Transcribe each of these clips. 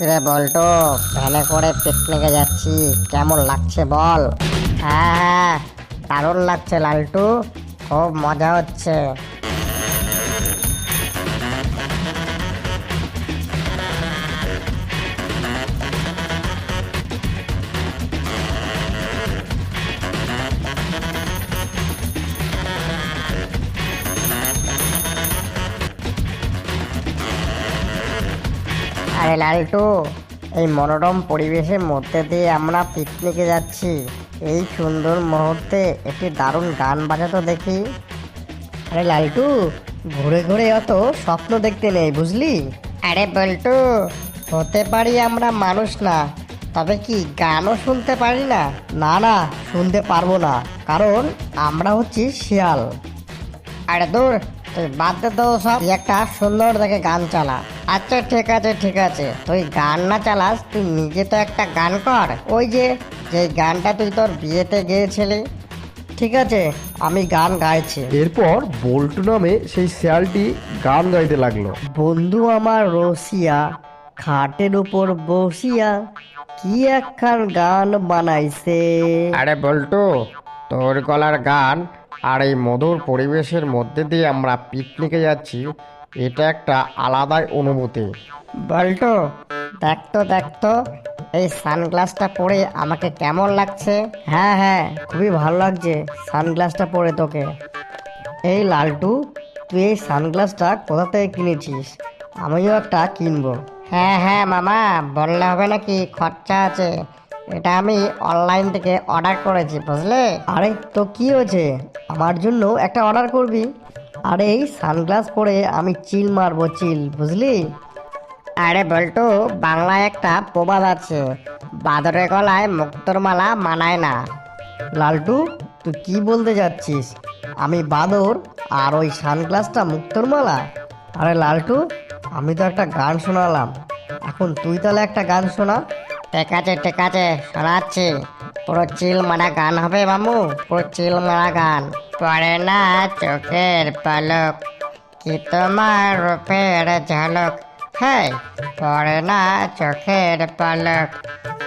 রে বল্টু, ভ্যানে করে পিকনিকে যাচ্ছি, কেমন লাগছে বল? হ্যাঁ হ্যাঁ, দারুণ লাগছে লালটু, খুব মজা হচ্ছে। আরে লালটু, এই মনোরম পরিবেশের মধ্যে দিয়ে আমরা পিকনিকে যাচ্ছি, এই সুন্দর মুহূর্তে একটি দারুণ গান বাজাতো দেখি। আরে লালটু, ঘুরে ঘুরে অত স্বপ্ন দেখতে নেই বুঝলি। আরে বল্টু, হতে পারি আমরা মানুষ না, তবে কি গানও শুনতে পারি না? না না, শুনতে পারবো না, কারণ আমরা হচ্ছি শিয়াল। আরে দূর, তুই বাদ দে তো সব, তুই একটা সুন্দর দেখে গান চালা। আচ্ছা ঠিক আছে ঠিক আছে, তুই গান না চালাস, তুই নিজে তো একটা গান কর, ওই যে যে গানটা তুই তোর বিয়েতে গেয়েছিলি। ঠিক আছে, আমি গান গাইছি। এরপর বল্টু নামে সেই শেয়ালটি গান গাইতে লাগলো। বন্ধু আমার রসিয়া, খাটের উপর বসিয়া কি একখান গান বানাইছে। আরে বল্টু, তোর গলার গান আর এই মধুর পরিবেশের মধ্যে দিয়ে আমরা পিকনিকে যাচ্ছি, এটা একটা আলাদাই অনুভূতি। বল্টু, দেখতো দেখতো, এই সানগ্লাসটা পরে আমাকে কেমন লাগছে? হ্যাঁ হ্যাঁ, খুবই ভালো লাগছে সানগ্লাসটা পরে তোকে। এই লালটু, তুই এই সানগ্লাসটা কোথা থেকে কিনেছিস? আমিও একটা কিনবো। হ্যাঁ হ্যাঁ মামা, বললে হবে নাকি, খরচা আছে। এটা আমি অনলাইন থেকে অর্ডার করেছি বুঝলে। আরে তো কি হয়েছে, আমার জন্য একটা অর্ডার করবি। আরে এই সানগ্লাস পরে আমি চিল মারবো, চিল বুঝলি। আরে বল্টু, বাংলায় একটা প্রবাদ আছে, বাদরের গলায় মুক্তোর মালা মানায় না। লালটু, তুই কি বলতে যাচ্ছিস? আমি বাদর আর ওই সানগ্লাসটা মুক্তোর মালা? আরে লালটু, আমি তো একটা গান শোনালাম, এখন তুই তাহলে একটা গান শোনা। ঠিক আছে ঠিক আছে, শোনাচ্ছি। পুরো চিল মারা গান হবে মামু, পুরো চিল মারা গান। পড়ে না চোখের পলক, কি তোমার রূপের ঝলক। হ্যাঁ, পড়ে না চোখের পলক,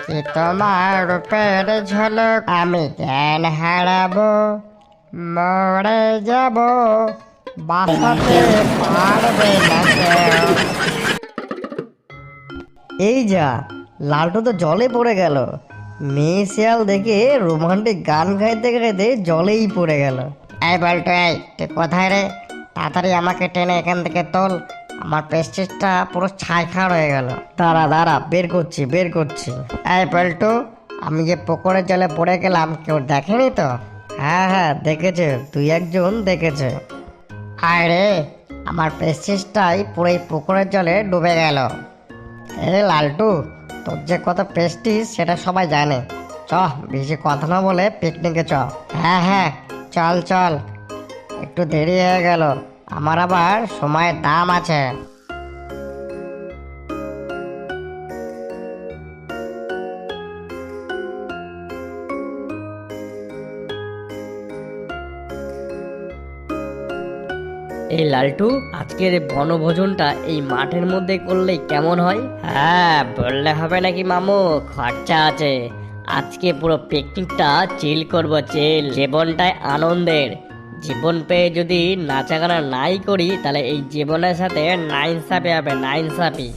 কি তোমার রূপের ঝলক। আমি জ্ঞান হারাবো, মরে যাব, বাঁচাতে পারবে না কেউ। এই যা, লালটু তো জলে পড়ে গেল। মেয়ে শিয়াল দেখে রোমান্টিক গান গাইতে গাইতে জলেই পড়ে গেল। এই বল্টু, এই তুই কোথায় রে? তাড়াতাড়ি আমাকে টেনে এখান থেকে তোল, আমার প্রেস্টিজটা পুরো ছাই খাওয়া হয়ে গেল। দাঁড়া দাঁড়া, বের করছি বের করছি। এই বল্টু, আমি যে পুকুরের জলে পড়ে গেলাম, কেউ দেখেনি তো? হ্যাঁ হ্যাঁ দেখেছে, তুই একজন দেখেছে। আরে, আমার প্রেস্টিজটাই পুরো এই পুকুরের জলে ডুবে গেল। এ লালটু, তোর যে কত প্রেস্টিজ সেটা সবাই জানে। চ, বেশি কথা না বলে পিকনিকে চ। হ্যাঁ হ্যাঁ, চল চল, একটু দেরি হয়ে গেল, আমার আবার সময়ের দাম আছে। এই লালটু, আজকের বনভোজনটা এই মাঠের মধ্যে করলে কেমন হয়? হ্যাঁ, বললে হবে নাকি মামু, খরচা আছে। আজকে পুরো পিকনিকটা চিল করব, চিল। জীবনটাই আনন্দের, জীবন পেয়ে যদি নাচাগানা নাই করি, তাহলে এই জীবনের সাথে নাইনসাফি হবে, নাইনসাফি।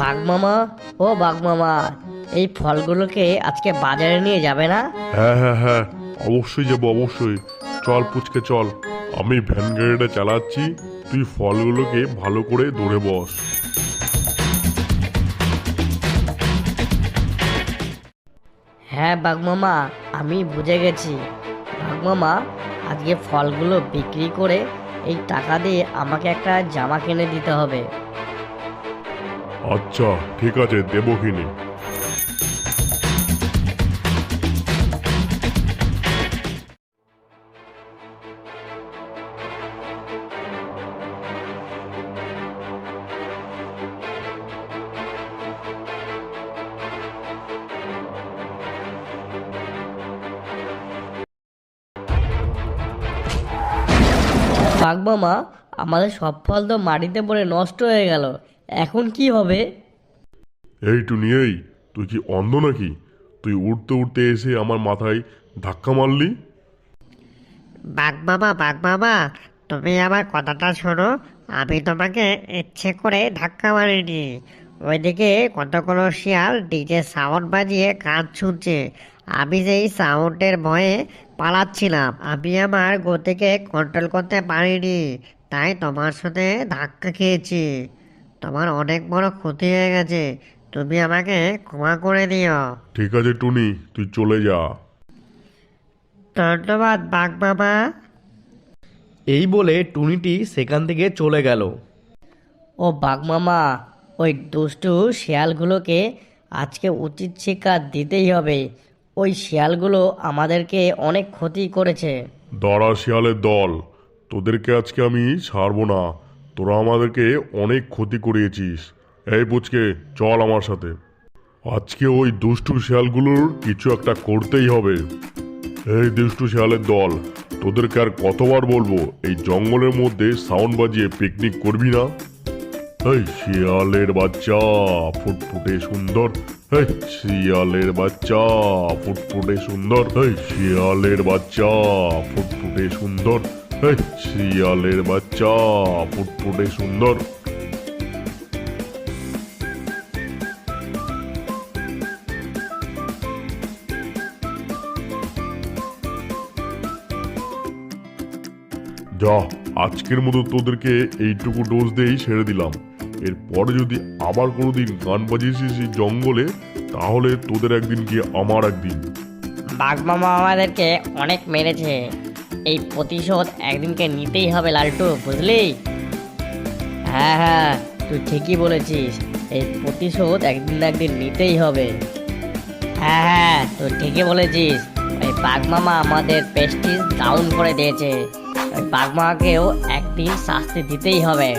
বাঘ মামা, ও বাঘ মামা, এই ফলগুলোকে আজকে বাজারে নিয়ে যাবে না? হ্যাঁ হ্যাঁ হ্যাঁ, অবশ্যই যাবো অবশ্যই। চল পুচকে চল, আমি ভ্যান গাড়িটা চালাচ্ছি, তুই ফলগুলোকে ভালো করে ধরে বস। হ্যাঁ বাঘ মামা, আমি বুঝে গেছি। বাঘ মামা, আজকে ফলগুলো বিক্রি করে এই টাকা দিয়ে আমাকে একটা জামা কিনে দিতে হবে। আচ্ছা ঠিক আছে, দেবো কিনে। বাঘ মামা, আমাদের সব ফল তো মাটিতে পড়ে নষ্ট হয়ে গেল, এখন কি হবে? এই টুনি, এই তুই কি অন্ধ নাকি? তুই উঠতে উঠতে এসে আমার মাথায় ধাক্কা মারলি। বাঘ বাবা, তুমি আমার কথাটা শোনো। আমি তোমাকে ইচ্ছে করে ধাক্কা মারিনি। ওইদিকে কতগুলো শিয়াল ডিজে সাউন্ড বাজিয়ে গান শুনছে। আমি যেই সাউন্ডের ভয়ে পালাচ্ছিলাম, আমি আমার গতিকে কন্ট্রোল করতে পারিনি, তাই তোমার সাথে ধাক্কা খেয়েছি। তোমার অনেক বড় ক্ষতি হয়ে গেছে, তুমি আমাকে ক্ষমা করে দিও। ঠিক আছে টুনি, তুই চলে যা। ধন্যবাদ বাঘ বাবা। এই বলে টুনিটি সেখান থেকে চলে গেল। ও বাঘ মামা, ওই দুষ্টু শিয়ালগুলোকে আজকে উচিত শিক্ষা দিতেই হবে। ওই শিয়ালগুলো আমাদেরকে অনেক ক্ষতি করেছে। দাঁড়া শিয়ালের দল, তোদেরকে আজকে আমি ছাড়বো না। তোরা আমাদেরকে অনেক ক্ষতি করিয়েছিস। এই পুচকে চল আমার সাথে। আজকে ওই দুষ্টু শিয়ালগুলোর কিছু একটা করতেই হবে। এই দুষ্টু শিয়ালের দল, তোদেরকে আর কতবার বলবো এই জঙ্গলের মধ্যে সাউন্ড বাজিয়ে পিকনিক করবি না? এই শিয়ালের বাচ্চা ফুটফুটে সুন্দর, এই শিয়ালের বাচ্চা ফুটফুটে সুন্দর, এই শিয়ালের বাচ্চা ফুটফুটে সুন্দর, এই শিয়ালের বাচ্চা ফুটফুটে সুন্দর। যা, আজকের মতো তোদেরকে এইটুকু ডোজ দিয়েই ছেড়ে দিলাম। এরপরে যদি আবার কোনোদিন গান বাজিয়েছিস এই জঙ্গলে, তাহলে তোদের একদিন গিয়ে আমার একদিন। বাঘ মামা আমাদেরকে অনেক মেরেছে, এই প্রতিশোধ একদিনকে নিতেই হবে লালটু, বুঝলি? হ্যাঁ হ্যাঁ, তুই ঠিকই বলেছিস, এই প্রতিশোধ একদিন না একদিন নিতেই হবে। হ্যাঁ হ্যাঁ, তুই ঠিকই বলেছিস, ওই বাঘ মামা আমাদের প্রেস্টিজ ডাউন করে দিয়েছে, ওই বাঘ মামাকেও একদিন শাস্তি দিতেই হবে।